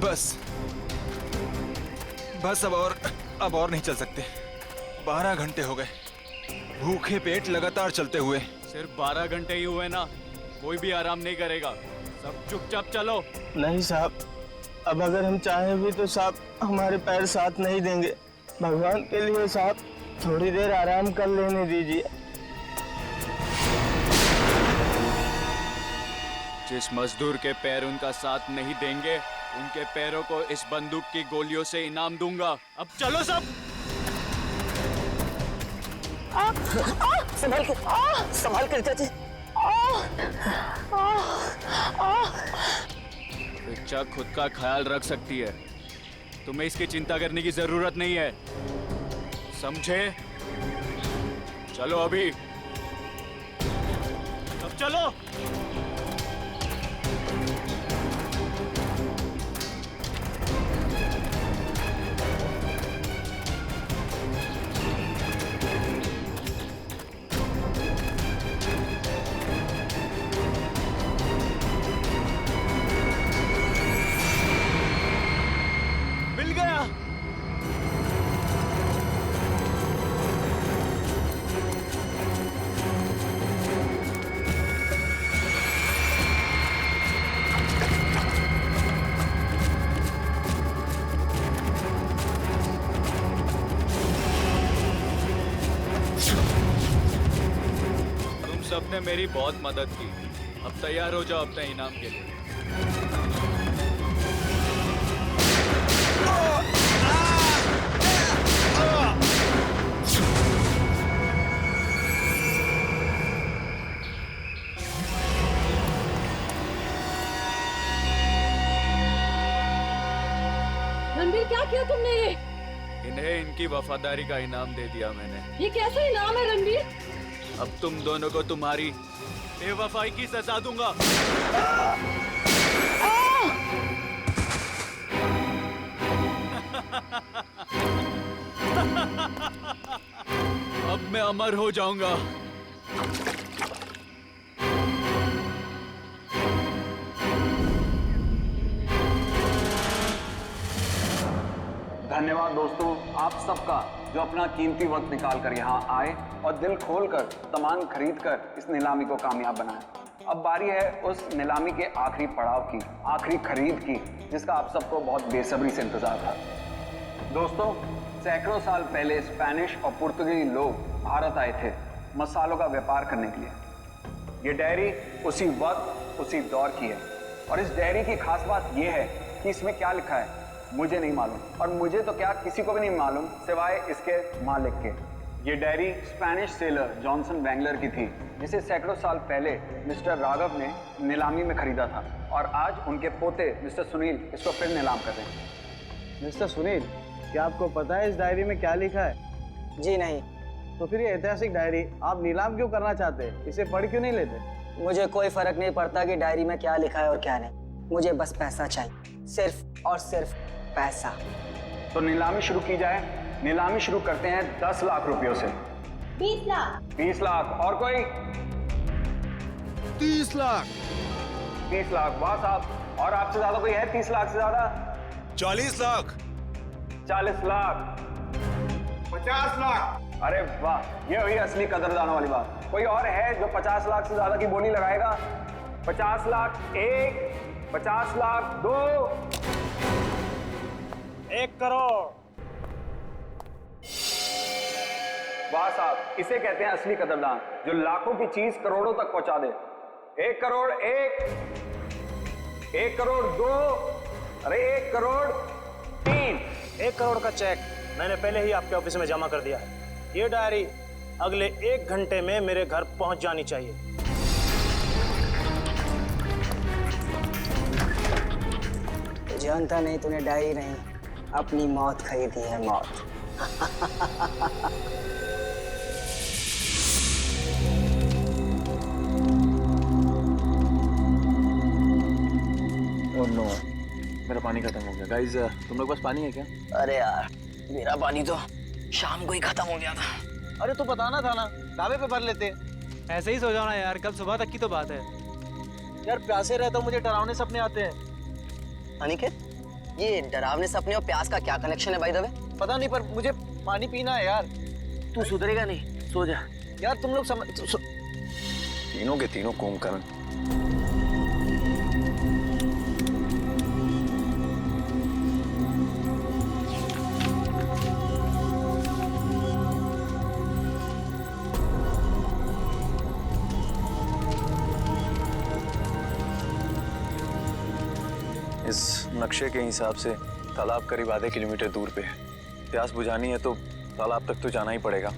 बस बस अब और नहीं चल सकते। 12 घंटे हो गए भूखे पेट लगातार चलते हुए। सिर्फ 12 घंटे ही हुए ना, कोई भी आराम नहीं करेगा। सब चुपचाप चलो। नहीं साहब, अब अगर हम चाहें भी तो साहब हमारे पैर साथ नहीं देंगे। भगवान के लिए साहब थोड़ी देर आराम कर लेने दीजिए। जिस मजदूर के पैर उनका साथ नहीं देंगे, उनके पैरों को इस बंदूक की गोलियों से इनाम दूंगा। अब चलो सब। संभाल कर चाची। रिचा खुद का ख्याल रख सकती है, तुम्हें इसकी चिंता करने की जरूरत नहीं है, समझे? चलो अभी, अब चलो। मिल गया। तुम सबने मेरी बहुत मदद की, अब तैयार हो जाओ अपने इनाम के लिए। रणबीर, क्या किया तुमने ये? इन्हें इनकी वफादारी का इनाम दे दिया मैंने। ये कैसा इनाम है रणबीर? अब तुम दोनों को तुम्हारी बेवफाई की सजा दूंगा। अब मैं अमर हो जाऊंगा। धन्यवाद दोस्तों आप सबका जो अपना कीमती वक्त निकाल कर यहाँ आए और दिल खोलकर सामान खरीद कर इस नीलामी को कामयाब बनाए। अब बारी है उस नीलामी के आखिरी पड़ाव की, आखिरी खरीद की, जिसका आप सबको बहुत बेसब्री से इंतजार था। दोस्तों, सैकड़ों साल पहले स्पेनिश और पुर्तगाली लोग भारत आए थे मसालों का व्यापार करने के लिए। ये डायरी उसी वक्त उसी दौर की है और इस डायरी की खास बात यह है कि इसमें क्या लिखा है मुझे नहीं मालूम, और मुझे तो क्या किसी को भी नहीं मालूम सिवाय इसके मालिक के। ये डायरी स्पेनिश सेलर जॉनसन वैंगलर की थी, जिसे सैकड़ों साल पहले मिस्टर राघव ने नीलामी में खरीदा था और आज उनके पोते मिस्टर सुनील इसको फिर नीलाम कर रहे हैं। मिस्टर सुनील, क्या आपको पता है इस डायरी में क्या लिखा है? जी नहीं। तो फिर ये ऐतिहासिक डायरी आप नीलाम क्यों करना चाहते हैं? इसे पढ़ क्यों नहीं लेते? मुझे कोई फर्क नहीं पड़ता कि डायरी में क्या लिखा है और क्या नहीं, मुझे बस पैसा चाहिए, सिर्फ और सिर्फ पैसा। तो नीलामी शुरू की जाए। नीलामी शुरू करते हैं 10 लाख रुपयों से। 20 लाख। 20 लाख। और कोई? 30 लाख। 30 लाख। वाह साहब। और आपसे ज्यादा कोई है 30 लाख से ज्यादा? 40 लाख। 40 लाख। 50 लाख। अरे वाह, ये हुई असली कदरदानों वाली बात। कोई और है जो 50 लाख से ज्यादा की बोली लगाएगा? 50 लाख 1, 50 लाख 2, 1 करोड़। वाह साहब, इसे कहते हैं असली कदरदान, जो लाखों की चीज करोड़ों तक पहुंचा दे। 1 करोड़ 1, 1 करोड़ 2, अरे 1 करोड़ 3। 1 करोड़ का चेक मैंने पहले ही आपके ऑफिस में जमा कर दिया है। ये डायरी अगले 1 घंटे में मेरे घर पहुंच जानी चाहिए। जानता नहीं तूने डायरी नहीं, अपनी मौत खरीदी है, मौत। ओह नो, मेरा पानी खत्म हो गया। गाइस, तुम लोग पास पानी है क्या? अरे यार, मेरा पानी तो शाम को ही खत्म हो गया था। अरे तो बताना था ना, ढाबे पे भर लेते। ऐसे ही सो जाओ ना यार, कल सुबह तक की तो बात है। यार प्यासे रहता हूँ, मुझे डरावने सपने आते हैं। अनिकेत, ये डरावने सपने और प्यास का क्या कनेक्शन है भाई दवे? पता नहीं, पर मुझे पानी पीना है यार। तू सुधरेगा नहीं, सो जा। यार तुम लोग समझ तीनों के तीनों कुंभकर्ण। इस नक्शे के हिसाब से तालाब करीब आधे किलोमीटर दूर पे है। प्यास बुझानी है तो तालाब तक तो जाना ही पड़ेगा।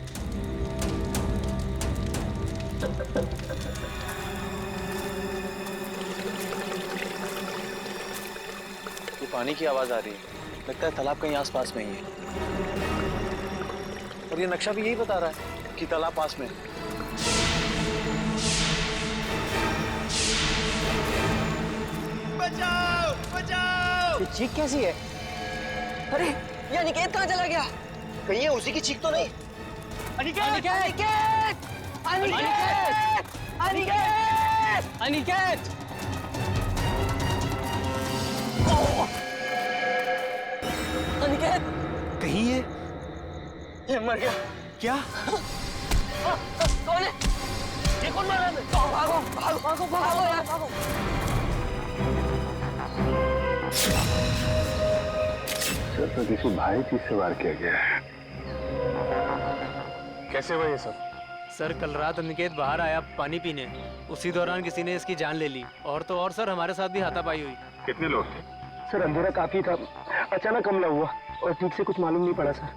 ये पानी की आवाज आ रही है, लगता है तालाब कहीं आसपास में ही है। और ये नक्शा भी यही बता रहा है कि तालाब पास में है। बचाओ बचाओ। ये चीख कैसी है? अरे ये अनिकेत कहाँ चला गया? कहीं ये उसी की चीख तो नहीं? अनिकेत! अनिकेत! अनिकेत! अनिकेत! अनिकेत! अनिकेत! कहीं ये मर गया। क्या? कौन है? ये कौन मारा? भागो भागो भागो भागो यार भागो। सर तो किसी भारी चीज से वार किया गया है। कैसे हुआ ये सब? सर कल रात अनिकेत बाहर आया पानी पीने, उसी दौरान किसी ने इसकी जान ले ली। और तो और सर हमारे साथ भी हाथापाई हुई। कितने लोग थे? सर अंधेरा काफी था, अचानक हमला हुआ और ठीक से कुछ मालूम नहीं पड़ा सर।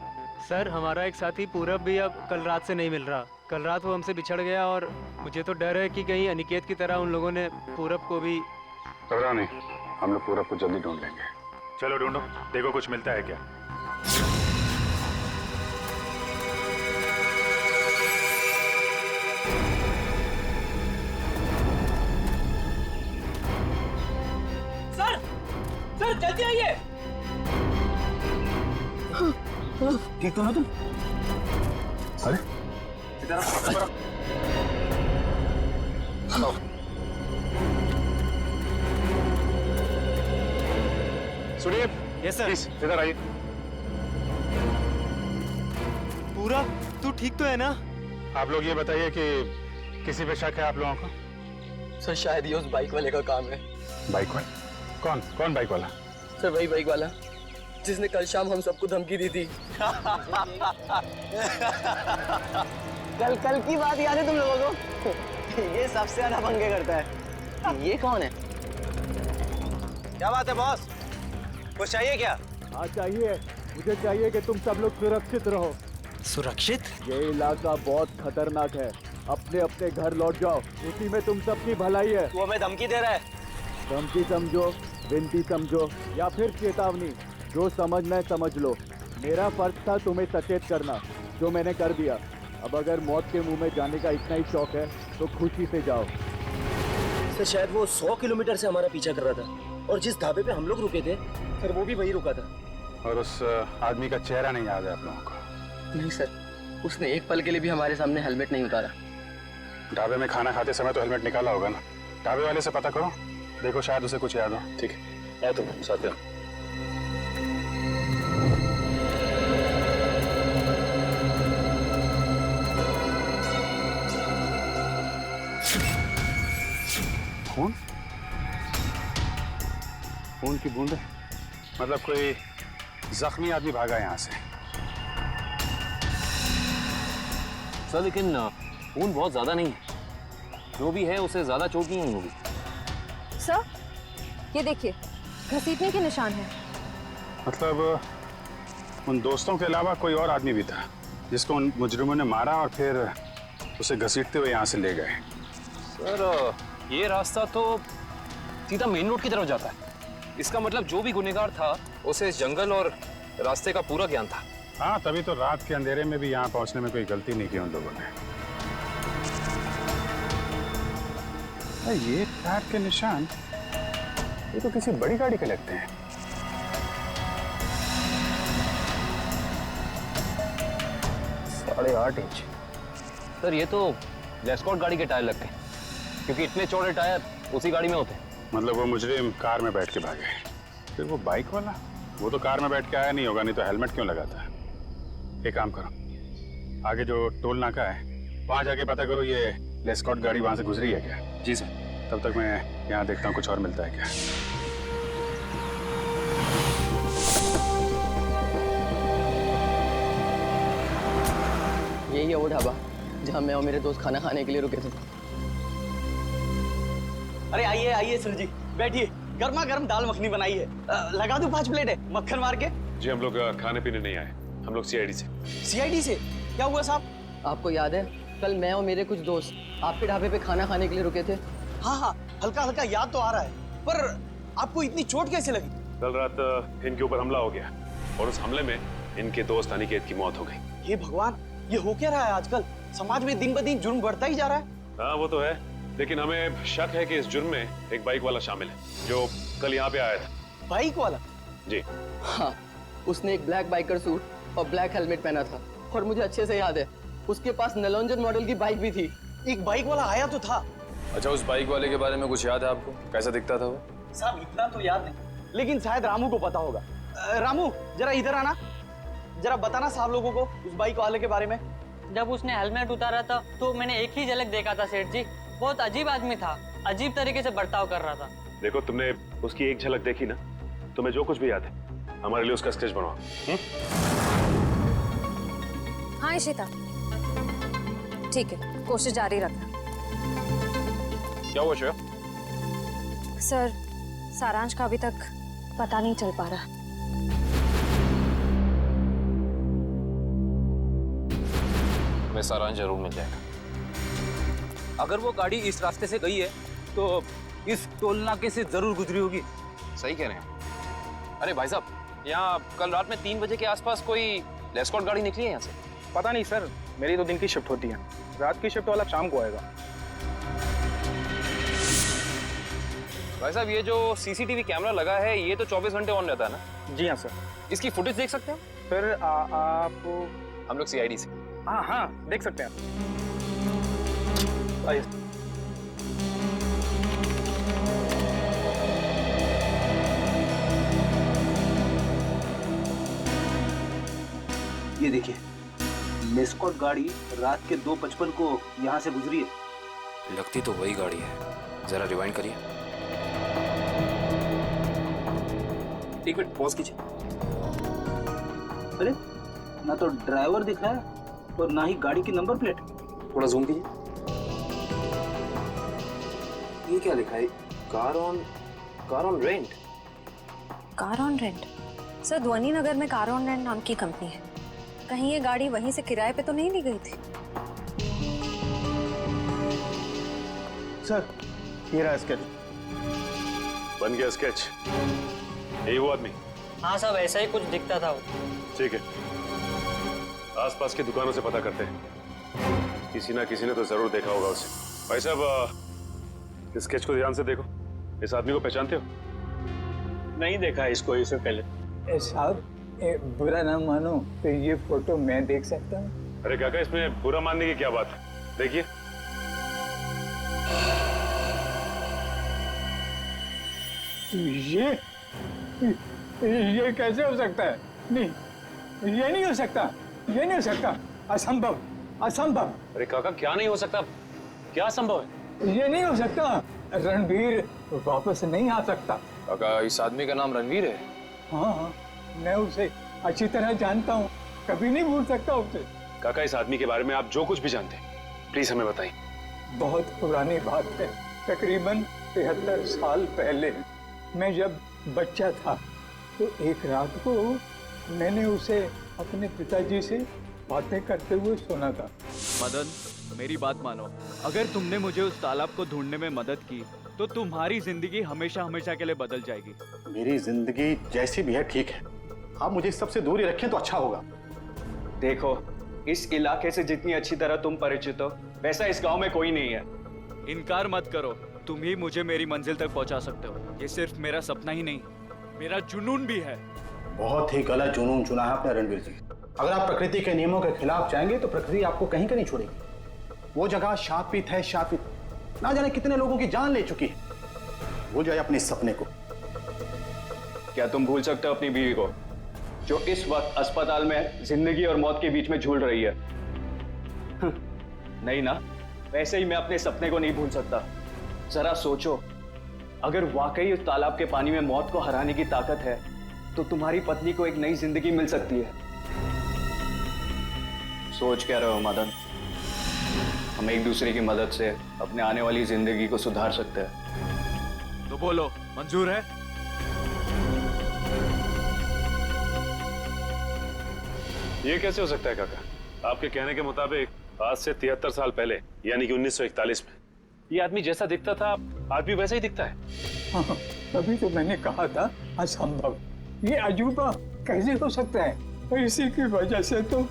सर हमारा एक साथी पूरब भी अब कल रात से नहीं मिल रहा। कल रात वो हमसे बिछड़ गया और मुझे तो डर है कि कहीं अनिकेत की तरह उन लोगों ने पूरब को भी। घबराओ नहीं, हम लोग पूरा को जल्दी ढूंढ लेंगे। चलो ढूंढो, देखो कुछ मिलता है क्या। सर जल्दी आइए। ठीक तो ना तुम? अरे सुनिए। Yes sir. प्लीज इधर आइए। पूरब तू ठीक तो है ना? आप लोग ये बताइए कि किसी पे शक है आप लोगों को? सर शायद ये उस बाइक वाले का काम है। बाइक वाला? कौन कौन बाइक वाला? सर वही बाइक वाला जिसने कल शाम हम सबको धमकी दी थी। कल की बात याद है तुम लोगों को? ये सबसे ज्यादा पंगे करता है। ये कौन है? क्या बात है बॉस, कुछ चाहिए क्या? हाँ चाहिए, मुझे चाहिए कि तुम सब लोग सुरक्षित रहो। सुरक्षित? ये इलाका बहुत खतरनाक है, अपने अपने घर लौट जाओ, उसी में तुम सबकी भलाई है। वो हमें धमकी दे रहा है। धमकी समझो, विनती समझो या फिर चेतावनी, जो समझना है समझ लो। मेरा फर्ज था तुम्हें सचेत करना, जो मैंने कर दिया। अब अगर मौत के मुंह में जाने का इतना ही शौक है तो खुशी से जाओ। सर शायद वो 100 किलोमीटर से हमारा पीछा कर रहा था और जिस ढाबे पे हम लोग रुके थे सर वो भी वही रुका था। और उस आदमी का चेहरा नहीं याद है आप लोगों को? नहीं सर, उसने एक पल के लिए भी हमारे सामने हेलमेट नहीं उतारा। ढाबे में खाना खाते समय तो हेलमेट निकाला होगा ना? ढाबे वाले से पता करो, देखो शायद उसे कुछ याद हो। ठीक है, या तुम साथ में। खून? खून की बूंद? मतलब कोई जख्मी आदमी भागा यहाँ से? सर लेकिन खून बहुत ज्यादा नहीं है, जो भी है उसे ज्यादा चोट नहीं हुई होगी। सर ये देखिए घसीटने के निशान हैं। मतलब उन दोस्तों के अलावा कोई और आदमी भी था जिसको उन मुजरिमों ने मारा और फिर उसे घसीटते हुए यहाँ से ले गए। सर ये रास्ता तो सीधा मेन रोड की तरफ जाता है। इसका मतलब जो भी गुनहगार था उसे इस जंगल और रास्ते का पूरा ज्ञान था। हाँ, तभी तो रात के अंधेरे में भी यहाँ पहुँचने में कोई गलती नहीं की उन लोगों ने। ये टायर के निशान, ये तो किसी बड़ी गाड़ी के लगते हैं। साढ़े 8 इंच। सर ये तो एस्कॉर्ट गाड़ी के टायर लगते हैं, क्योंकि इतने चौड़े टायर उसी गाड़ी में होते हैं। मतलब वो मुजरिम कार में बैठ के भागे, फिर वो बाइक वाला वो तो कार में बैठ के आया नहीं होगा, नहीं तो हेलमेट क्यों लगाता है। एक काम करो, आगे जो टोल नाका है वहां जाके पता करो ये लेस्कॉट गाड़ी वहां से गुजरी है क्या। जी सर। तब तक मैं यहाँ देखता हूँ कुछ और मिलता है क्या। यही है वो ढाबा जहाँ मैं और मेरे दोस्त खाना खाने के लिए रुके थे। अरे आइए आइए सर जी, बैठिए। गर्मा गर्म दाल मखनी बनाई है, लगा दूं 5 प्लेट है मक्खन मार के। जी हम लोग खाने पीने नहीं आए, हम लोग सीआईडी से। सीआईडी से? क्या हुआ साहब? आपको याद है कल मैं और मेरे कुछ दोस्त आपके ढाबे पे खाना खाने के लिए रुके थे? हाँ हाँ, हल्का हल्का याद तो आ रहा है, पर आपको इतनी चोट कैसे लगी? कल रात इनके ऊपर हमला हो गया और उस हमले में इनके दोस्त अनिकेत की मौत हो गई। हे भगवान, ये हो क्या रहा है आजकल? समाज में दिन ब दिन जुर्म बढ़ता ही जा रहा है। हाँ वो तो है, लेकिन हमें शक है कि इस जुर्म में एक बाइक वाला शामिल है जो कल यहाँ पे आया था। बाइक वाला? जी हाँ, उसने एक ब्लैक बाइकर सूट और ब्लैक हेलमेट पहना था और मुझे अच्छे से याद है उसके पास नलोंजन मॉडल की बाइक भी थी। एक बाइक वाला आया तो था। अच्छा, उस बाइक वाले के बारे में कुछ याद है आपको? कैसा दिखता था वो? साहब इतना तो याद नहीं, लेकिन शायद रामू को पता होगा। रामू जरा इधर आना, जरा बताना साहब लोगों को उस बाइक वाले के बारे में। जब उसने हेलमेट उतारा था तो मैंने एक ही झलक देखा था सेठ जी। बहुत अजीब आदमी था, अजीब तरीके से बर्ताव कर रहा था। देखो तुमने उसकी एक झलक देखी ना, तुम्हें जो कुछ भी याद है हमारे लिए उसका स्केच बनवाओ। हाँ इशिता, ठीक है, कोशिश जारी रखना। क्या हुआ श्रेया? सर, सारांश का अभी तक पता नहीं चल पा रहा। मैं सारांश जरूर मिल जाएगा। अगर वो गाड़ी इस रास्ते से गई है तो इस टोल नाके से जरूर गुजरी होगी। सही कह रहे हैं। अरे भाई साहब, यहाँ कल रात में 3 बजे के आसपास कोई लेस्कॉट गाड़ी निकली है यहाँ से? पता नहीं सर, मेरी तो दिन की शिफ्ट होती है, रात की शिफ्ट वाला शाम को आएगा। भाई साहब, ये जो सीसीटीवी कैमरा लगा है ये तो 24 घंटे ऑन रहता है ना? जी हाँ सर। इसकी फुटेज देख सकते हैं फिर आप? हम लोग सीआईडी से। हाँ हाँ, देख सकते हैं। आइए। ये देखिए, लेस्कॉट गाड़ी रात के 2:55 को यहाँ से गुजरी है। लगती तो वही गाड़ी है, जरा रिवाइंड करिए। एक मिनट पॉज कीजिए। अरे ना तो ड्राइवर दिख रहा है और ना ही गाड़ी की नंबर प्लेट। थोड़ा जूम कीजिए। ये क्या लिखा है? Car on rent. Car on rent? Sir, ध्वनि नगर में कार ऑन रेंट नाम की कंपनी है। कहीं ये गाड़ी वहीं से किराए पे तो नहीं ली गई थी? सर, ये रहा स्केच। बन गया स्केच? यही वो आदमी? हाँ साहब, ऐसा ही कुछ दिखता था वो। ठीक है, आसपास की दुकानों से पता करते हैं, किसी ना किसी ने तो जरूर देखा होगा उसे। भाई साहब, इस स्केच को ध्यान से देखो। इस आदमी को पहचानते हो? नहीं देखा इसको इससे पहले। साहब, बुरा ना मानो तो ये फोटो मैं देख सकता हूँ? अरे काका, इसमें बुरा मानने की क्या बात है? देखिए। ये कैसे हो सकता है? नहीं, ये नहीं हो सकता, ये नहीं हो सकता, असंभव, असंभव। अरे काका, क्या नहीं हो सकता? क्या संभव है? ये नहीं हो सकता, रणवीर वापस नहीं आ सकता। काका, इस आदमी का नाम रणवीर है? हाँ हाँ, मैं उसे अच्छी तरह जानता हूँ, कभी नहीं भूल सकता उसे। काका, इस आदमी के बारे में आप जो कुछ भी जानते हैं प्लीज हमें बताइए। बहुत पुरानी बात है, तकरीबन 73 साल पहले मैं जब बच्चा था तो एक रात को मैंने उसे अपने पिताजी से बातें करते हुए सुना था। मदन, मेरी बात मानो। अगर तुमने मुझे उस तालाब को ढूंढने में मदद की तो तुम्हारी जिंदगी हमेशा हमेशा के लिए बदल जाएगी। मेरी जिंदगी जैसी भी है ठीक है, आप मुझे इस सबसे दूर ही रखें तो अच्छा होगा। देखो, इस इलाके से जितनी अच्छी तरह तुम परिचित हो वैसा इस गांव में कोई नहीं है। इनकार मत करो, तुम ही मुझे मेरी मंजिल तक पहुंचा सकते हो। ये सिर्फ मेरा सपना ही नहीं, मेरा जुनून भी है। बहुत ही गलत जुनून चुना है आपने रणवीर जी। अगर आप प्रकृति के नियमों के खिलाफ जाएंगे तो प्रकृति आपको कहीं का नहीं छोड़ेगी। वो जगह शापित है, शापित। ना जाने कितने लोगों की जान ले चुकी है। भूल जाए अपने इस सपने को। क्या तुम भूल सकते हो अपनी बीवी को, जो इस वक्त अस्पताल में जिंदगी और मौत के बीच में झूल रही है? नहीं ना? वैसे ही मैं अपने सपने को नहीं भूल सकता। जरा सोचो, अगर वाकई उस तालाब के पानी में मौत को हराने की ताकत है, तो तुम्हारी पत्नी को एक नई जिंदगी मिल सकती है। सोच क्या रहे हो मदन? हम एक दूसरे की मदद से अपने आने वाली जिंदगी को सुधार सकते हैं। तो बोलो, मंजूर है? ये कैसे हो सकता है काका? आपके कहने के मुताबिक आज से 73 साल पहले, यानी कि 1941 में, ये आदमी जैसा दिखता था आज भी वैसा ही दिखता है। हाँ, तभी तो मैंने कहा था असंभव, ये अजूबा कैसे हो सकता है? और इसी की वजह से तो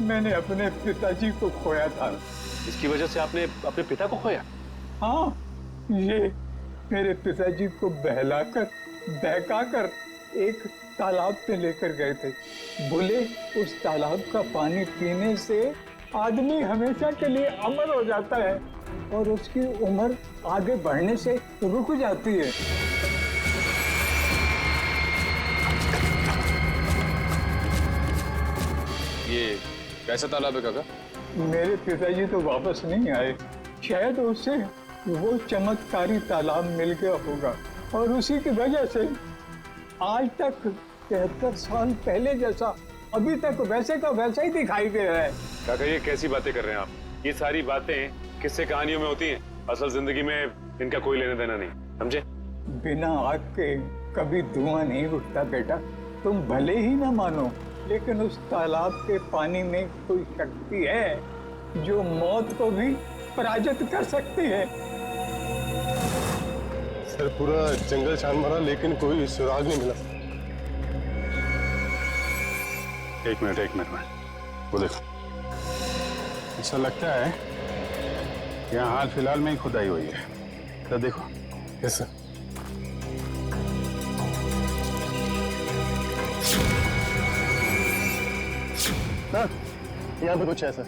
मैंने अपने पिताजी को खोया था। इसकी वजह से आपने अपने पिता को खोया? हाँ, ये मेरे पिताजी को बहकाकर एक तालाब पे लेकर गए थे। बोले उस तालाब का पानी पीने से आदमी हमेशा के लिए अमर हो जाता है और उसकी उम्र आगे बढ़ने से रुक जाती है। ये कैसा तालाब है काका? मेरे पिताजी तो वापस नहीं आए, शायद उसे वो चमत्कारी तालाब मिल गया होगा और उसी की वजह से आज तक 73 साल पहले जैसा अभी तक वैसे का वैसा ही दिखाई दे रहा है। काका ये कैसी बातें कर रहे हैं आप? ये सारी बातें किस्से कहानियों में होती हैं, असल जिंदगी में इनका कोई लेना देना नहीं, समझे? बिना आग के कभी धुआं नहीं उठता बेटा। तुम भले ही ना मानो, लेकिन उस तालाब के पानी में कोई शक्ति है जो मौत को भी पराजित कर सकती है। सर पूरा जंगल छान मारा लेकिन कोई सुराग नहीं मिला। एक मिनट वो देखो, ऐसा लगता है यहाँ हाल फिलहाल में ही खुदाई हुई है। तो देखो। Yes sir. हाँ, यहाँ पे कुछ है सर।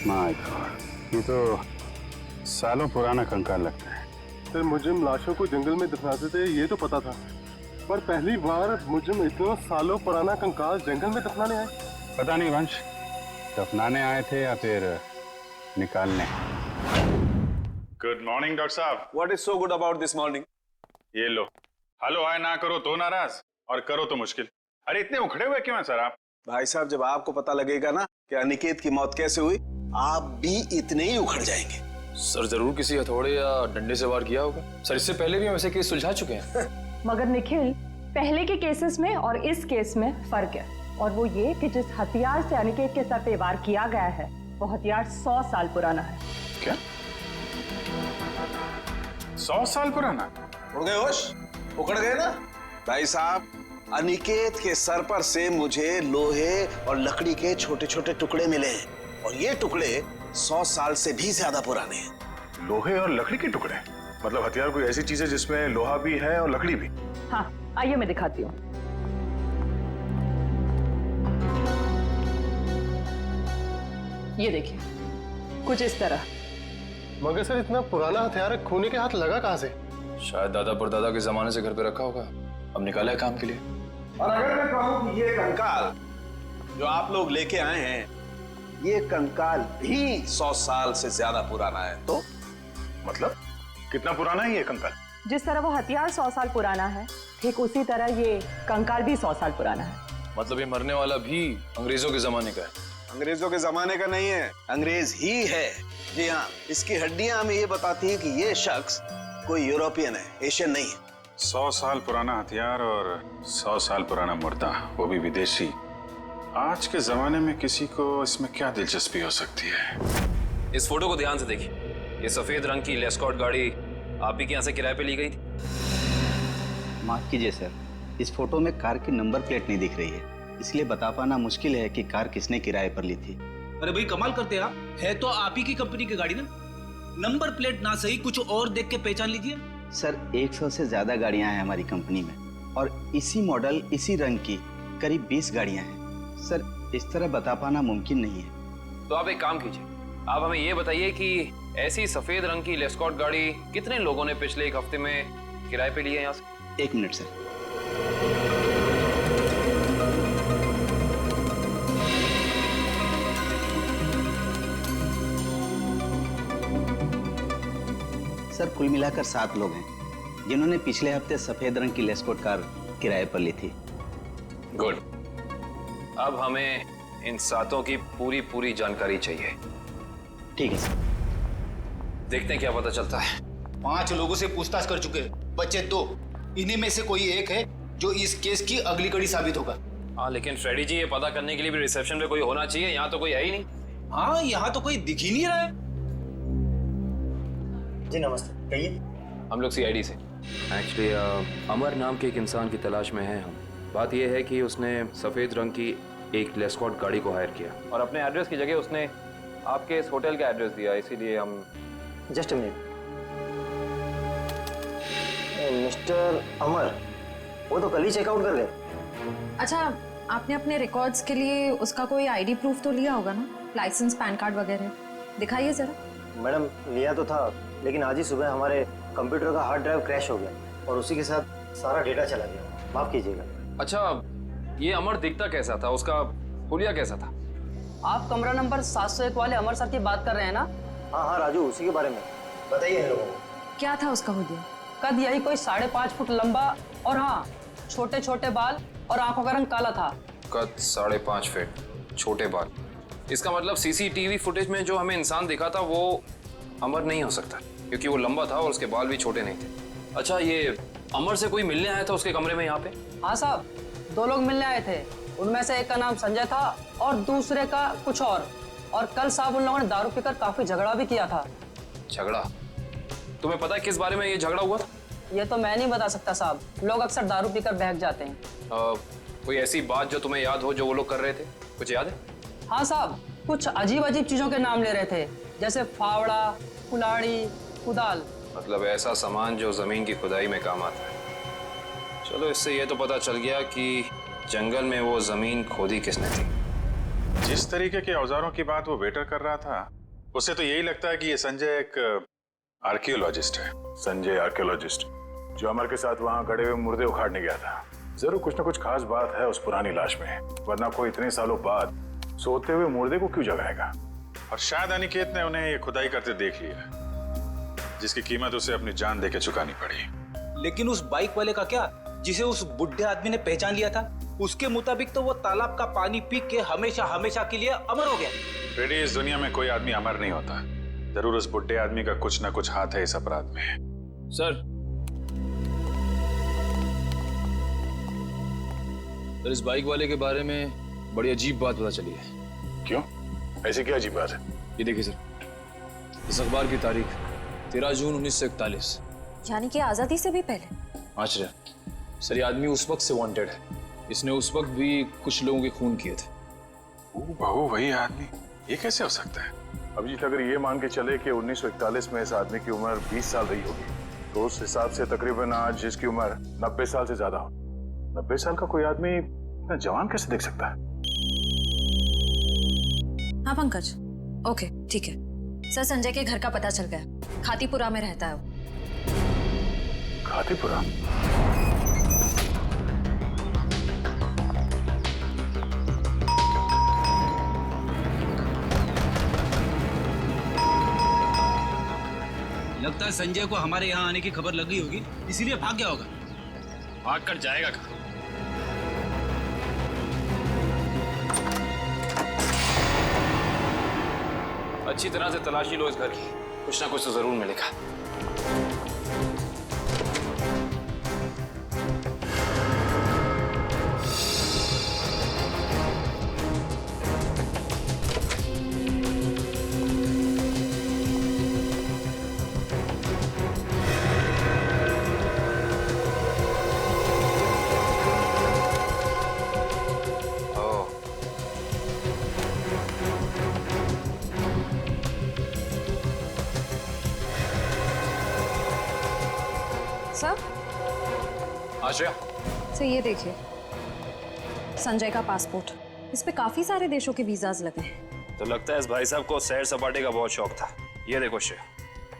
माय गॉड, ये तो सालों पुराना कंकाल लगता है। सर मुझे लाशों को जंगल में दफनाते थे ये तो पता था, पर पहली बार मुझे इतना सालों पुराना कंकाल जंगल में दफनाने आए। पता नहीं वंश, दफनाने आए थे या फिर निकालने। गुड मॉर्निंग डॉक्टर साहब। What is so good about this morning? ये लो, हेलो हाय ना करो तो नाराज और करो तो मुश्किल। अरे इतने उखड़े हुए क्यों हैं सर आप? भाई साहब, जब आपको पता लगेगा ना कि अनिकेत की मौत कैसे हुई, आप भी इतने ही उखड़ जाएंगे। सर जरूर किसी हथौड़े या डंडे से वार किया होगा। सर इससे पहले भी हम ऐसे केस सुलझा चुके हैं। मगर निखिल, पहले के केसेस में और इस केस में फर्क है, और वो ये कि जिस हथियार से अनिकेत के सर पे वार किया गया है वो हथियार 100 साल पुराना है। क्या? 100 साल पुराना? उड़ गए होश? उखड़ गए ना? भाई साहब, अनिकेत के सर पर से मुझे लोहे और लकड़ी के छोटे छोटे टुकड़े मिले हैं और ये टुकड़े 100 साल से भी ज्यादा पुराने हैं। लोहे और लकड़ी के टुकड़े? मतलब हथियार कोई ऐसी चीज है जिसमें लोहा भी है और लकड़ी भी? हाँ, आइए मैं दिखाती हूँ। ये देखिए, कुछ इस तरह। मगर सर इतना पुराना हथियार खूनी के हाथ लगा कहाँ से? शायद दादा परदादा के जमाने से घर पे रखा होगा, अब निकाला है काम के लिए। और अगर मैं कहूँ कि ये कंकाल जो आप लोग लेके आए हैं, ये कंकाल भी 100 साल से ज्यादा पुराना है, तो मतलब कितना पुराना है ये कंकाल? जिस तरह वो हथियार 100 साल पुराना है, ठीक उसी तरह ये कंकाल भी 100 साल पुराना है। मतलब ये मरने वाला भी अंग्रेजों के जमाने का है? अंग्रेजों के जमाने का नहीं है, अंग्रेज ही है। जी हाँ, इसकी हड्डियां हमें ये बताती है कि ये शख्स कोई यूरोपियन है, एशियन नहीं है। 100 साल पुराना हथियार और 100 साल पुराना मुर्दा, वो भी विदेशी। आज के जमाने में किसी को इसमें क्या दिलचस्पी हो सकती है? इस फोटो को ध्यान से देखिए। ये सफेद रंग की लेस्कॉट गाड़ी आप ही के यहाँ से किराए पे ली गई थी? माफ कीजिए सर, इस फोटो में कार की नंबर प्लेट नहीं दिख रही है, इसलिए बता पाना मुश्किल है कि कार किसने किराए पर ली थी। अरे भाई कमाल करते हैं आप, है तो आप ही की कंपनी की गाड़ी ना, नंबर प्लेट ना सही कुछ और देख के पहचान लीजिए। सर 100 से ज्यादा गाड़ियां हैं हमारी कंपनी में और इसी मॉडल इसी रंग की करीब 20 गाड़ियां हैं। सर इस तरह बता पाना मुमकिन नहीं है। तो आप एक काम कीजिए, आप हमें ये बताइए कि ऐसी सफेद रंग की लेस्कॉट गाड़ी कितने लोगों ने पिछले एक हफ्ते में किराए पे ली है यहाँ से? 1 मिनट सर। सर कुल मिलाकर 7 लोग हैं जिन्होंने पिछले हफ्ते सफेद रंग की लेस्कॉट कार किराए पर ली थी। गुड। अब हमें इन 7 की पूरी जानकारी चाहिए। ठीक है सर। देखते हैं क्या पता चलता है। 5 लोगों से पूछताछ कर चुके, बचे 2। इन्हीं में से कोई एक है जो इस केस की अगली कड़ी साबित होगा। हाँ, लेकिन फ्रेडी जी, ये पता करने के लिए भी रिसेप्शन पे कोई होना चाहिए। यहाँ तो कोई है ही नहीं। हाँ, यहाँ तो कोई दिख ही नहीं रहा है। जी नमस्ते, कहिए। हम लोग CID से। एक्चुअली अमर नाम के एक इंसान की तलाश में हैं हम। बात यह है कि उसने सफेद रंग की एक लेस्कॉट गाड़ी को हायर किया और अपने एड्रेस की जगह उसने आपके इस होटल का एड्रेस दिया, इसीलिए हम। Just a minute. मिस्टर अमर, वो तो कल ही चेकआउट कर गए। अच्छा, आपने अपने रिकॉर्ड्स के लिए उसका कोई ID प्रूफ तो लिया होगा ना? लाइसेंस, पैन कार्ड वगैरह दिखाइए जरा। मैडम, लिया तो था, लेकिन आज ही सुबह हमारे कंप्यूटर का हार्ड ड्राइव क्रैश हो गया और उसी के साथ सारा डेटा चला गया। माफ कीजिएगा। अच्छा, ये अमर दिखता कैसा था? उसका हुलिया कैसा था? आप कमरा नंबर 701 वाले अमर सर की बात कर रहे हैं ना? हाँ राजू, उसी के बारे में बताइए इन लोगों को। क्या था उसका हुलिया? कद यही कोई 5.5 फुट लंबा और हाँ, छोटे छोटे बाल और आंखों का रंग काला था। कद 5.5 फीट, छोटे बाल। इसका मतलब CCTV फुटेज में जो हमें इंसान दिखा था वो अमर नहीं हो सकता, क्योंकि वो लंबा था और उसके बाल भी छोटे नहीं थे। अच्छा, ये अमर से कोई मिलने आया था उसके कमरे में यहाँ पे? हाँ साहब, 2 लोग मिलने आए थे। उनमें से एक का नाम संजय था और दूसरे का कुछ और कल साहब उन लोगों ने दारू पीकर काफी झगड़ा भी किया था। झगड़ा? तुम्हें पता है किस बारे में ये झगड़ा हुआ था? ये तो मैं नहीं बता सकता साहब, लोग अक्सर दारू पीकर बहक जाते हैं। कोई ऐसी बात जो तुम्हें याद हो जो वो लोग कर रहे थे? कुछ याद है? हाँ साहब, कुछ अजीब चीजों के नाम ले रहे थे, जैसे फावड़ा, कुल्हाड़ी, कुदाल। मतलब ऐसा सामान जो जमीन की खुदाई में काम आता है। चलो, इससे ये तो पता चल गया कि जंगल में वो जमीन खोदी किसने थी। जिस तरीके के औजारों की बात वो वेटर कर रहा था, उससे तो यही लगता है कि ये संजय एक आर्कियोलॉजिस्ट है। संजय आर्कियोलॉजिस्ट, जो अमर के साथ वहाँ गड़े हुए मुर्दे उखाड़ने गया था। जरूर कुछ न कुछ खास बात है उस पुरानी लाश में, वरना कोई इतने सालों बाद सोते हुए मुर्दे को क्यों जगाएगा? और शायद अनिकेत ने उन्हें ये खुदाई करते देख लिया, जिसकी कीमत उसे अपनी जान देके चुकानी पड़ी। लेकिन उस बाइक वाले का क्या, जिसे उस बुढ़े आदमी ने पहचान लिया था? उसके मुताबिक तो वो तालाब का पानी पी के हमेशा के लिए अमर हो गया। फ्रेडी, इस दुनिया में कोई आदमी अमर नहीं होता। जरूर उस बुढ़े आदमी का कुछ ना कुछ हाथ है इस अपराध में। सर, इस बाइक वाले के बारे में बड़ी अजीब बात पता चली है। क्यों? ऐसी क्या अजीब बात है? ये देखिए सर, इस अखबार की तारीख 13 जून 1941, यानी कि आजादी से भी पहले। आश्चर्य सर, ये आदमी उस वक्त से वांटेड है। इसने उस वक्त भी कुछ लोगों के खून किए थे। बहू, वही आदमी? ये कैसे हो सकता है? अभिजीत, अगर ये मान के चले कि 1941 में इस आदमी की उम्र 20 साल रही होगी, तो उस हिसाब से तकरीबन आज जिसकी उम्र 90 साल से ज्यादा हो, 90 साल का कोई आदमी इतना जवान कैसे दिख सकता है? हाँ पंकज, ओके ठीक है सर। संजय के घर का पता चल गया, खातीपुरा में रहता है वो। खातीपुरा? लगता है संजय को हमारे यहाँ आने की खबर लग गई होगी, इसीलिए भाग गया होगा। भाग कर जाएगा कहाँ? अच्छी तरह से तलाशी लो इस घर की, कुछ ना कुछ तो जरूर मिलेगा। सर, आश्रया, सर ये देखिए, संजय का पासपोर्ट। इस पे काफी सारे देशों के वीजाज लगे हैं। तो लगता है इस भाई साहब को सैर सपाटे का बहुत शौक था। ये देखो श्रेया,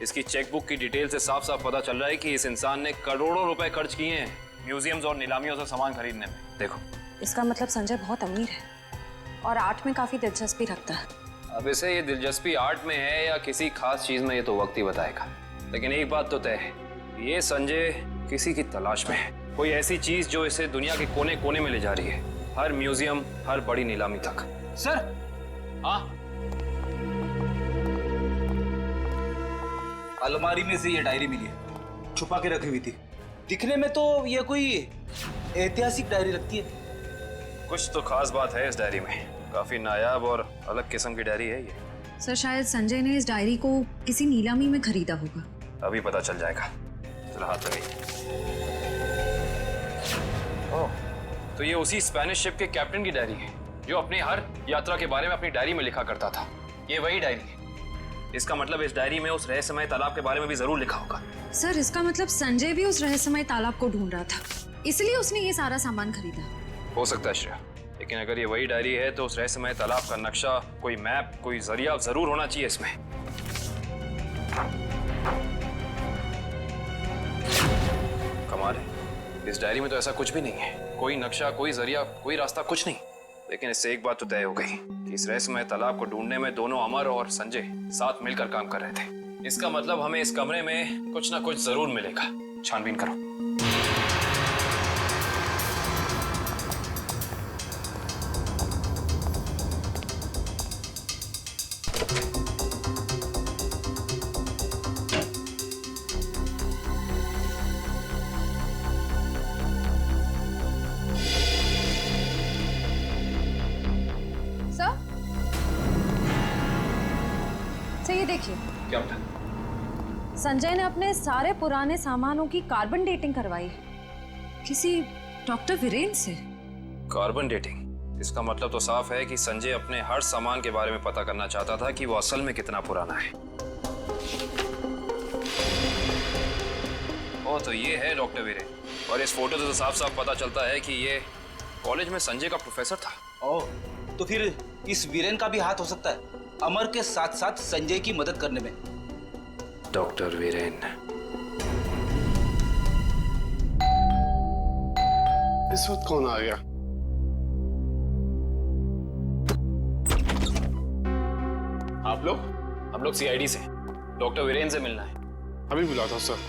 इसकी चेकबुक की डिटेल से साफ साफ पता चल रहा है कि इस इंसान ने करोड़ों रुपए खर्च किए हैं म्यूजियम्स और नीलामियों से सामान खरीदने में। देखो, इसका मतलब संजय बहुत अमीर है और आर्ट में काफी दिलचस्पी रखता है। अब इसे ये दिलचस्पी आर्ट में है या किसी खास चीज में, ये तो वक्त ही बताएगा। लेकिन एक बात तो तय है, ये संजय किसी की तलाश में है, कोई ऐसी चीज जो इसे दुनिया के कोने कोने में ले जा रही है, हर म्यूजियम, हर बड़ी नीलामी तक। सर, हाँ, अलमारी में से ये डायरी मिली है, छुपा के रखी हुई थी। दिखने में तो ये कोई ऐतिहासिक डायरी लगती है। कुछ तो खास बात है इस डायरी में, काफी नायाब और अलग किस्म की डायरी है ये। सर, शायद संजय ने इस डायरी को किसी नीलामी में खरीदा होगा। अभी पता चल जाएगा। चलो हाथ लगे। ओह, तो ये उसी स्पेनिश शिप के कैप्टन की डायरी है जो अपनी हर यात्रा के बारे में अपनी डायरी में लिखा करता था। ये वही डायरी है। इसका मतलब इस डायरी में उस रहस्यमय तालाब के बारे में भी जरूर लिखा होगा। सर, इसका मतलब संजय भी उस रहस्यमय तालाब को ढूंढ रहा था, इसलिए उसने ये सारा सामान खरीदा। हो सकता है श्रेया, लेकिन अगर ये वही डायरी है तो उस रहस्यमय तालाब का नक्शा, कोई मैप, कोई जरिया जरूर होना चाहिए इसमें। कमाल है, इस डायरी में तो ऐसा कुछ भी नहीं है, कोई नक्शा, कोई जरिया, कोई रास्ता, कुछ नहीं। लेकिन इससे एक बात तो तय हो गई कि इस रहस्यमय तालाब को ढूंढने में दोनों अमर और संजय साथ मिलकर काम कर रहे थे। इसका मतलब हमें इस कमरे में कुछ ना कुछ जरूर मिलेगा। छानबीन करो। ये देखिए, क्या बता? संजय ने अपने सारे पुराने सामानों की कार्बन डेटिंग करवाई है, किसी डॉक्टर वीरेन से। Carbon dating? इसका मतलब तो साफ है कि संजय अपने हर सामान के बारे में पता करना चाहता था कि वो असल में कितना पुराना है। ओ, तो ये है डॉक्टर वीरेन, और इस फोटो से तो साफ साफ पता चलता है कि ये कॉलेज में संजय का प्रोफेसर था। ओह, तो फिर इस वीरेन का भी हाथ हो सकता है अमर के साथ साथ संजय की मदद करने में। डॉक्टर वीरेन। इस वक्त कौन आ गया? आप लोग? हम लोग सीआईडी से, डॉक्टर वीरेन से मिलना है। अभी बुला था सर।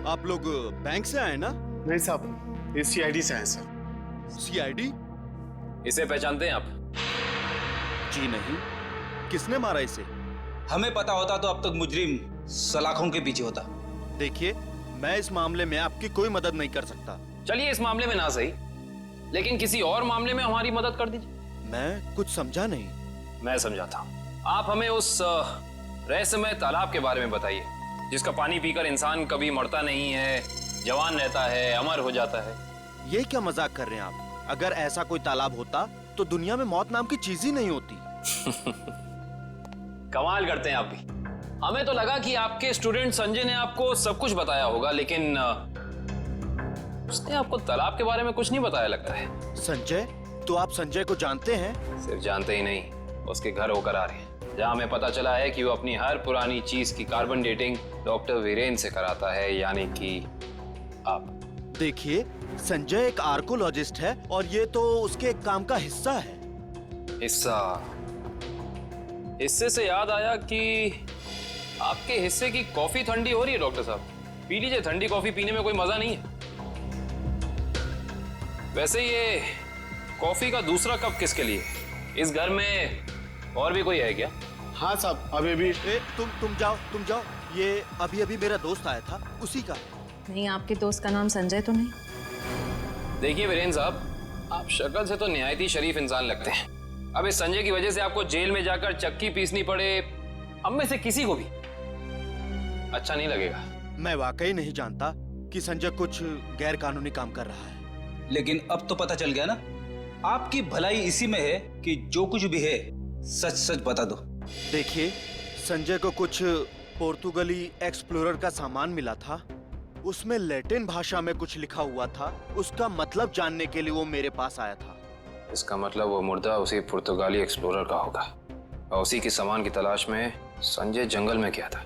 आप लोग बैंक से आए ना? नहीं साहब, ये सीआईडी से आए सर। सीआईडी? इसे पहचानते हैं आप? जी नहीं। किसने मारा इसे? हमें पता होता तो अब तक मुजरिम सलाखों के पीछे होता। देखिए, मैं इस मामले में आपकी कोई मदद नहीं कर सकता। चलिए, इस मामले में ना सही, लेकिन किसी और मामले में हमारी मदद कर दीजिए। मैं कुछ समझा नहीं। मैं समझाता हूँ। आप हमें उस रहस्यमय तालाब के बारे में बताइए, जिसका पानी पीकर इंसान कभी मरता नहीं है, जवान रहता है, अमर हो जाता है। ये क्या मजाक कर रहे हैं आप? अगर ऐसा कोई तालाब होता तो दुनिया में मौत नाम की चीज ही नहीं होती। कमाल करते हैं आप भी। हमें तो लगा कि आपके स्टूडेंट संजय ने आपको सब कुछ बताया होगा, लेकिन उसने आपको तालाब के बारे में कुछ नहीं बताया लगता है। संजय? तो आप संजय को जानते हैं? सिर्फ जानते ही नहीं, उसके घर होकर आ रहे हैं, जहाँ हमें पता चला है कि वो अपनी हर पुरानी चीज की कार्बन डेटिंग डॉक्टर वीरेन से कराता है, यानी कि आप। देखिए, संजय एक आर्कोलॉजिस्ट है और ये तो उसके एक काम का हिस्सा है। हिस्सा? हिस्से से याद आया कि आपके हिस्से की कॉफी ठंडी हो रही है डॉक्टर साहब, पी लीजिए। ठंडी कॉफी पीने में कोई मजा नहीं है। वैसे ये कॉफी का दूसरा कप किसके लिए? इस घर में और भी कोई है क्या? हाँ साहब, अभी भी। तुम जाओ। ये अभी मेरा दोस्त आया था, उसी का है। नहीं, आपके दोस्त का नाम संजय तो नहीं? देखिए वीरेन साहब, आप शक्ल से तो निहायत ही शरीफ इंसान लगते हैं। अब इस संजय की वजह से आपको जेल में जाकर चक्की पीसनी पड़े, हम में से किसी को भी अच्छा नहीं लगेगा। मैं वाकई नहीं जानता कि संजय कुछ गैर कानूनी काम कर रहा है। लेकिन अब तो पता चल गया ना, आपकी भलाई इसी में है कि जो कुछ भी है सच सच बता दो। देखिए, संजय को कुछ पोर्तुगली एक्सप्लोरर का सामान मिला था, उसमें लैटिन भाषा में कुछ लिखा हुआ था। उसका मतलब जानने के लिए वो मेरे पास आया था। इसका मतलब वो मुर्दा उसी पुर्तगाली एक्सप्लोरर का होगा और उसी की सामान की तलाश में संजय जंगल में गया था।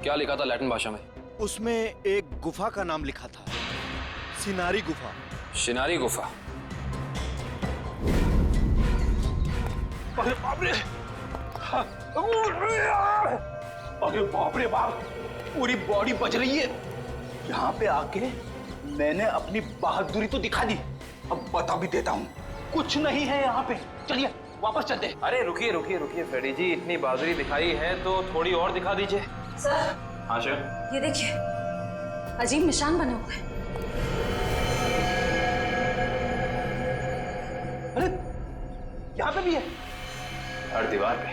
क्या लिखा था लैटिन भाषा में? उसमें एक गुफा का नाम लिखा था, सिनारी गुफा। शिनारी गुफा। अरे बाप रे! अरे बाप रे बाप! पूरी बॉडी बच रही है। यहाँ पे आके मैंने अपनी बहादुरी तो दिखा दी, अब बता भी देता हूँ, कुछ नहीं है यहाँ पे। चलिए वापस चलते हैं। अरे रुकिए रुकिए रुकिए फ्रेडी जी, इतनी बहादुरी दिखाई है तो थोड़ी और दिखा दीजिए। सर हाँ सर। ये देखिए, अजीब निशान बने हुए हैं। अरे यहाँ पे भी है। हर दीवार पे।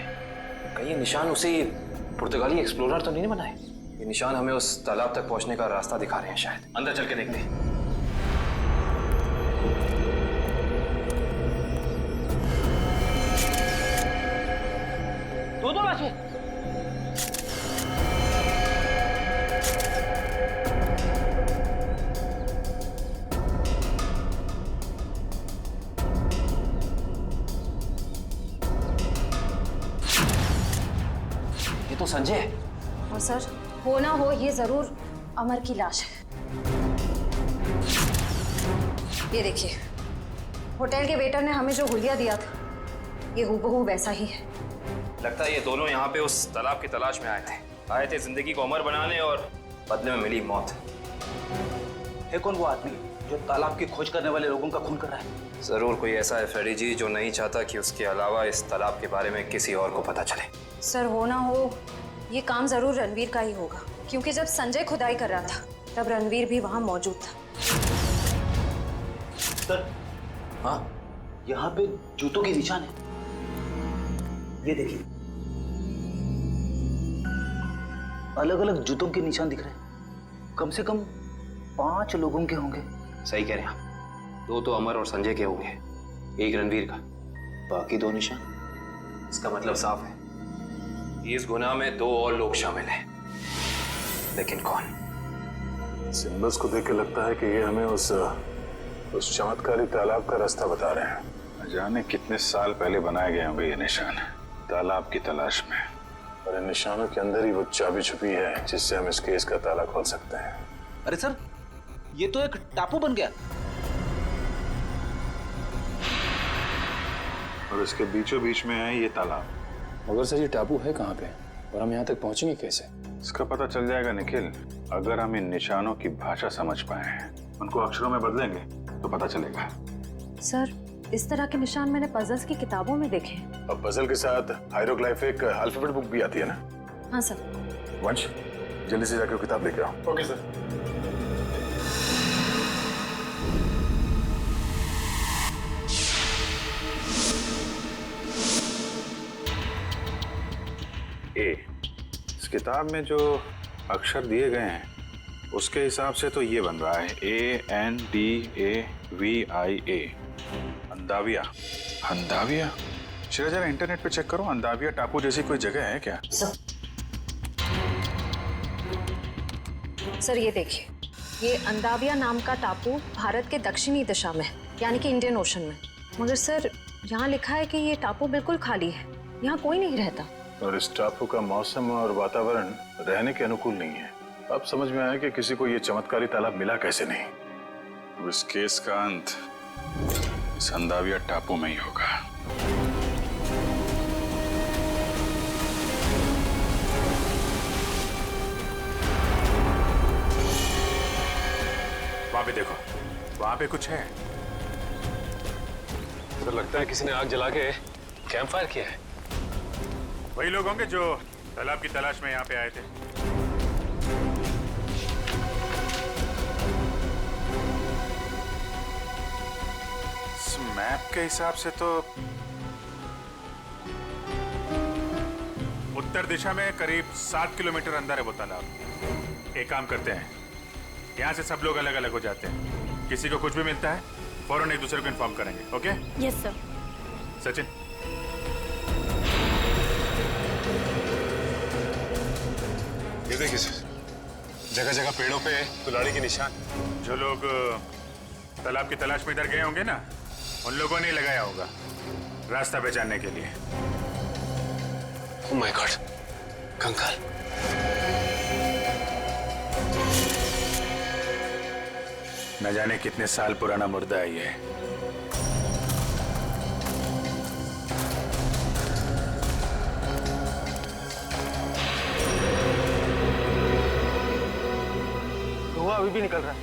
कहीं ये निशान उसी पुर्तगाली एक्सप्लोरर तो नहीं बनाए? ये निशान हमें उस तालाब तक पहुंचने का रास्ता दिखा रहे हैं शायद। अंदर चल के देखते हैं। दो लाशें। ये तो संजय। और सर, हो ना हो ये जरूर अमर की लाश है। ये देखिए, होटल के वेटर ने हमें जो हुलिया दिया था, ये हूबहू वैसा ही है। लगता है ये दोनों यहाँ पे उस तालाब की तलाश में आए थे जिंदगी को अमर बनाने और बदले में मिली मौत। है कौन वो आदमी जो तालाब की खोज करने वाले लोगों का खून कर रहा है? जरूर कोई ऐसा है फ्रेडी जी जो नहीं चाहता कि उसके अलावा इस तालाब के बारे में किसी और को पता चले। सर, हो ना हो ये काम जरूर रणवीर का ही होगा, क्योंकि जब संजय खुदाई कर रहा था तब रणवीर भी वहां मौजूद था। सर, हाँ, यहाँ पे जूतों के निशान है। ये देखिए, अलग अलग जूतों के निशान दिख रहे हैं। कम से कम 5 लोगों के होंगे। सही कह रहे हैं आप। 2 तो अमर और संजय के होंगे, 1 रणवीर का, बाकी 2 निशान। इसका मतलब साफ है, इस गुनाह में 2 और लोग शामिल हैं। लेकिन कौन? सिंबल्स को देख के लगता है कि ये हमें उस चमत्कारी तालाब का रास्ता बता रहे हैं। न जाने कितने साल पहले बनाए गए होंगे ये निशान, तालाब की तलाश में। और इन निशानों के अंदर ही वो चाबी छुपी है जिससे हम इस केस का ताला खोल सकते हैं। अरे सर, ये तो एक टापू बन गया। और इसके बीचों बीच में है ये तालाब। मगर सर, ये टापू है कहाँ पे और हम यहाँ तक पहुँचेंगे कैसे? इसका पता चल जाएगा निखिल, अगर हम इन निशानों की भाषा समझ पाए, उनको अक्षरों में बदलेंगे तो पता चलेगा। सर, इस तरह के निशान मैंने पजल्स की किताबों में देखे हैं। अब पजल के साथ हायरोग्लाइफिक अल्फाबेट बुक भी आती है ना? हाँ सर। वंश, जल्दी से जाकर किताब लेके आओ। Okay sir. इस किताब में जो अक्षर दिए गए हैं उसके हिसाब से तो ये बन रहा है ANDAVIA, अंदाविया। अंदाविया? चलो जरा इंटरनेट पे चेक करो, अंदाविया टापू जैसी कोई जगह है क्या? सर, ये देखिए, ये अंदाविया नाम का टापू भारत के दक्षिणी दिशा में, यानी कि इंडियन ओशन में। मगर सर, यहाँ लिखा है कि ये टापू बिल्कुल खाली है, यहाँ कोई नहीं रहता। और इस टापू का मौसम और वातावरण रहने के अनुकूल नहीं है। अब समझ में आया कि किसी को ये चमत्कारी तालाब मिला कैसे नहीं। अब इस केस का अंत इस अंदाविया टापू में ही होगा। वहां पे देखो, वहां पे कुछ है। तो लगता है किसी ने आग जला के कैंप फायर किया है। वही लोग होंगे जो तालाब की तलाश में यहाँ पे आए थे। इस मैप के हिसाब से तो उत्तर दिशा में करीब 7 किलोमीटर अंदर है वो तालाब। एक काम करते हैं, यहाँ से सब लोग अलग अलग हो जाते हैं। किसी को कुछ भी मिलता है फौरन एक दूसरे को इन्फॉर्म करेंगे। ओके? Yes sir. सचिन, ये देखिए सर, जगह जगह पेड़ों पे कुल्हाड़ी के निशान। जो लोग तालाब की तलाश में इधर गए होंगे ना, उन लोगों ने लगाया होगा रास्ता पहचानने के लिए। ओह माय गॉड, कंकाल। न जाने कितने साल पुराना मुर्दा है ये। धुआं अभी भी निकल रहा है।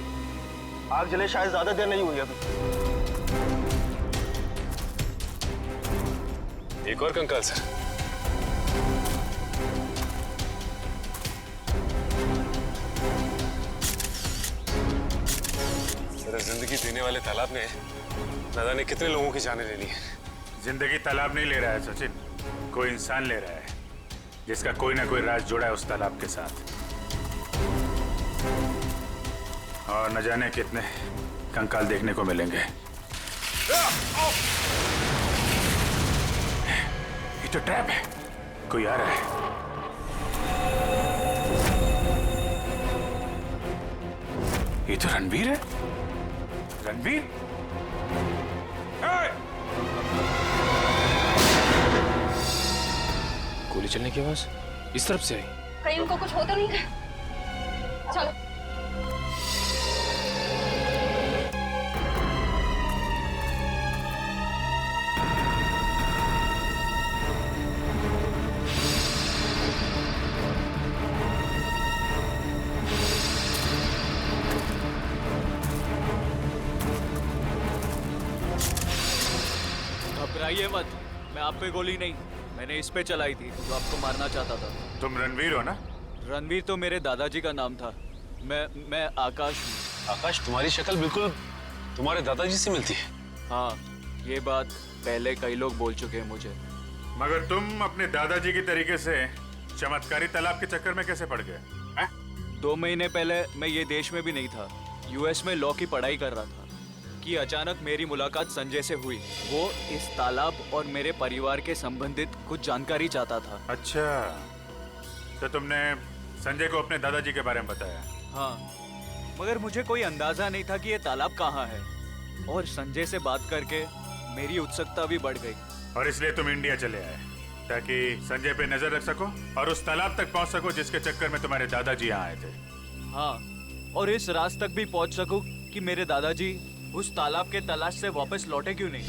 आग जले शायद ज्यादा देर नहीं हुई अभी। एक और कंकाल सर। सर, जिंदगी देने वाले तालाब ने न जाने कितने लोगों की जानें ले ली है। जिंदगी तालाब नहीं ले रहा है सचिन, कोई इंसान ले रहा है जिसका कोई ना कोई राज जुड़ा है उस तालाब के साथ। और न जाने कितने कंकाल देखने को मिलेंगे। ये तो ट्रैप है, कोई आ रहा है। ये तो रणवीर है। रणवीर, गोली चलने की आवाज इस तरफ से आई। कहीं उनको कुछ होता नहीं है। चलो। घबराइए मत, मैं आप पे गोली नहीं, मैंने इस पे चलाई थी जो आपको मारना चाहता था। तुम रणवीर हो ना? रणवीर तो मेरे दादाजी का नाम था। मैं आकाश हूँ। आकाश, तुम्हारी शक्ल बिल्कुल तुम्हारे दादाजी से मिलती है। हाँ, ये बात पहले कई लोग बोल चुके हैं मुझे। मगर तुम अपने दादाजी की तरीके से चमत्कारी तालाब के चक्कर में कैसे पड़ गए? 2 महीने पहले मैं ये देश में भी नहीं था, यूएस में लॉ की पढ़ाई कर रहा था कि अचानक मेरी मुलाकात संजय से हुई। वो इस तालाब और मेरे परिवार के संबंधित कुछ जानकारी चाहता था। अच्छा, तो तुमने संजय को अपने दादाजी के बारे में बताया? हाँ, मगर मुझे कोई अंदाजा नहीं था कि ये तालाब कहाँ है। और संजय से बात करके मेरी उत्सुकता भी बढ़ गई। और इसलिए तुम इंडिया चले आए ताकि संजय पे नजर रख सको और उस तालाब तक पहुंच सको जिसके चक्कर में तुम्हारे दादाजी यहाँ आए थे। हाँ, और इस राज तक भी पहुंच सकूं कि मेरे दादाजी उस तालाब के तलाश से वापस लौटे क्यों नहीं।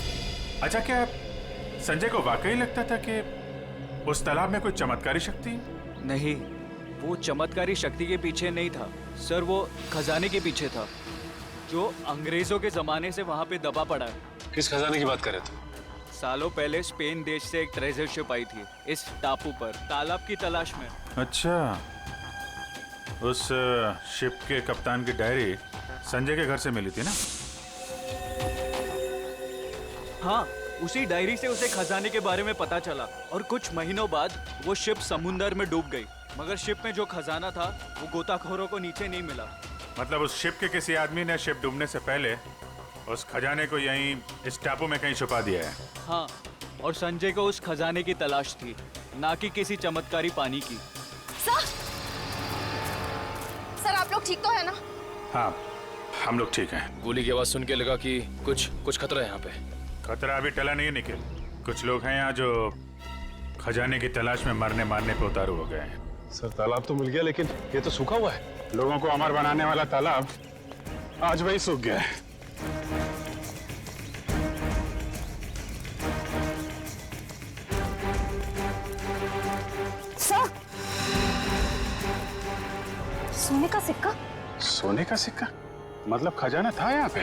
अच्छा, क्या संजय को वाकई लगता था कि उस तालाब में कोई चमत्कारी शक्ति? नहीं, वो चमत्कारी शक्ति के पीछे नहीं था सर, वो खजाने के पीछे था जो अंग्रेजों के जमाने से वहाँ पे दबा पड़ा है। किस खजाने की बात कर रहे थे? सालों पहले स्पेन देश से एक ट्रेजर शिप आई थी इस टापू पर तालाब की तलाश में। अच्छा, उस शिप के कप्तान की डायरी संजय के घर से मिली थी ना? हाँ, उसी डायरी से उसे खजाने के बारे में पता चला और कुछ महीनों बाद वो शिप समुंदर में डूब गई। मगर शिप में जो खजाना था वो गोताखोरों को नीचे नहीं मिला। मतलब उस शिप के किसी आदमी ने शिप डूबने से पहले उस खजाने को यहीं इस टापू में कहीं छुपा दिया है। हाँ, और संजय को उस खजाने की तलाश थी, ना कि किसी चमत्कारी पानी की। सर आप लोग ठीक तो है ना? हाँ, हम लोग ठीक हैं। गोली की आवाज सुन के लगा कि कुछ खतरा है यहाँ पे। खतरा अभी टला नहीं है निखिल। कुछ लोग हैं यहाँ जो खजाने की तलाश में मरने मारने पे उतारू हो गए हैं। सर, तालाब तो मिल गया लेकिन ये तो सूखा हुआ है। लोगों को अमर बनाने वाला तालाब आज वही सूख गया है। सर, सोने का सिक्का? सोने का सिक्का? मतलब खजाना था यहाँ पे?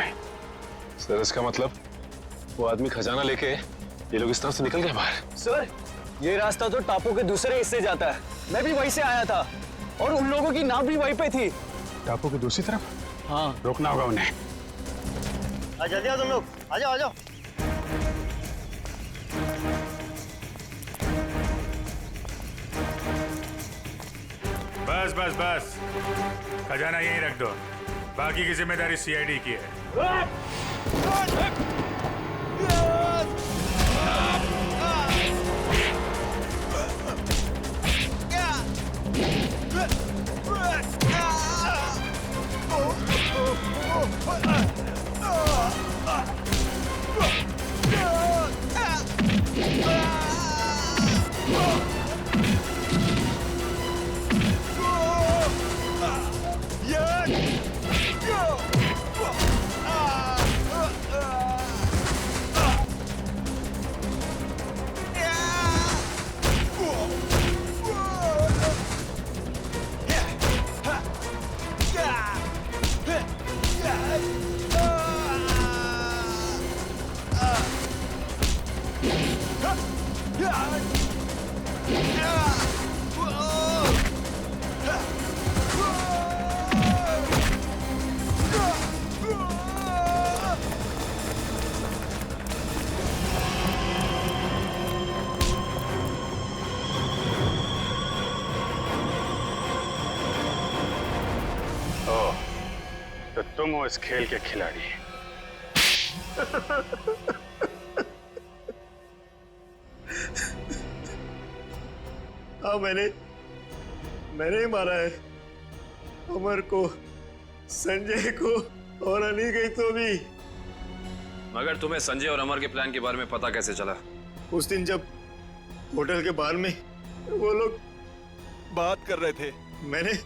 सर, इसका मतलब वो आदमी खजाना लेके ये लोग इस तरफ से निकल गए बाहर। सर, ये रास्ता तो टापू के दूसरे हिस्से जाता है। मैं भी वहीं से आया था और उन लोगों की नाव भी वहीं पे थी। टापू की दूसरी तरफ? हाँ, रोकना होगा उन्हें। जल्दी आओ तुम लोग, आ जाओ आ जाओ। बस बस बस, खजाना यहीं रख दो, बाकी की जिम्मेदारी सीआईडी की है। तो तुम हो इस खेल के खिलाड़ी। हाँ, मैंने ही मारा है अमर को, संजय को और अनिकेत को भी। मगर तुम्हें संजय और अमर के प्लान के बारे में पता कैसे चला? उस दिन जब होटल के बाहर में वो लोग बात कर रहे थे, मैंने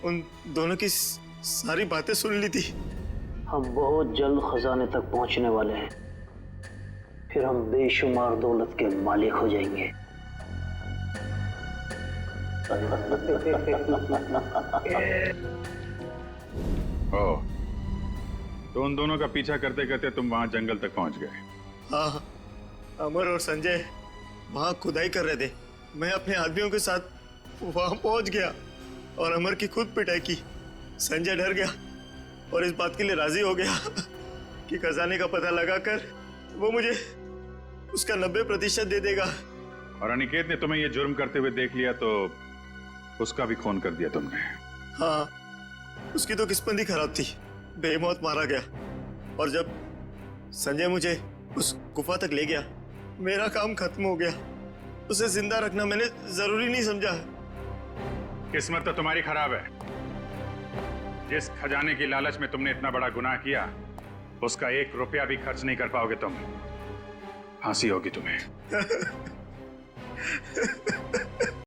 उन दोनों की सारी बातें सुन ली थी। हम बहुत जल्द खजाने तक पहुंचने वाले हैं, फिर हम बेशुमार दौलत के मालिक हो जाएंगे। ओह, तो उन दोनों का पीछा करते करते तुम वहां जंगल तक पहुंच गए। हाँ, अमर और संजय वहां खुदाई कर रहे थे। मैं अपने आदमियों के साथ वहां पहुंच गया और अमर की खुद पिटाई की। संजय डर गया और इस बात के लिए राजी हो गया कि खजाने का पता लगाकर वो मुझे उसका 90% दे देगा। और अनिकेत ने तुम्हें ये जुर्म करते हुए देख लिया तो उसका भी खून कर दिया तुमने। हाँ, उसकी तो किस्मत ही खराब थी, बेमौत मारा गया। और जब संजय मुझे उस गुफा तक ले गया, मेरा काम खत्म हो गया। उसे जिंदा रखना मैंने जरूरी नहीं समझा। किस्मत तो तुम्हारी खराब है। जिस खजाने की लालच में तुमने इतना बड़ा गुनाह किया, उसका 1 रुपया भी खर्च नहीं कर पाओगे तुम। फांसी होगी तुम्हें।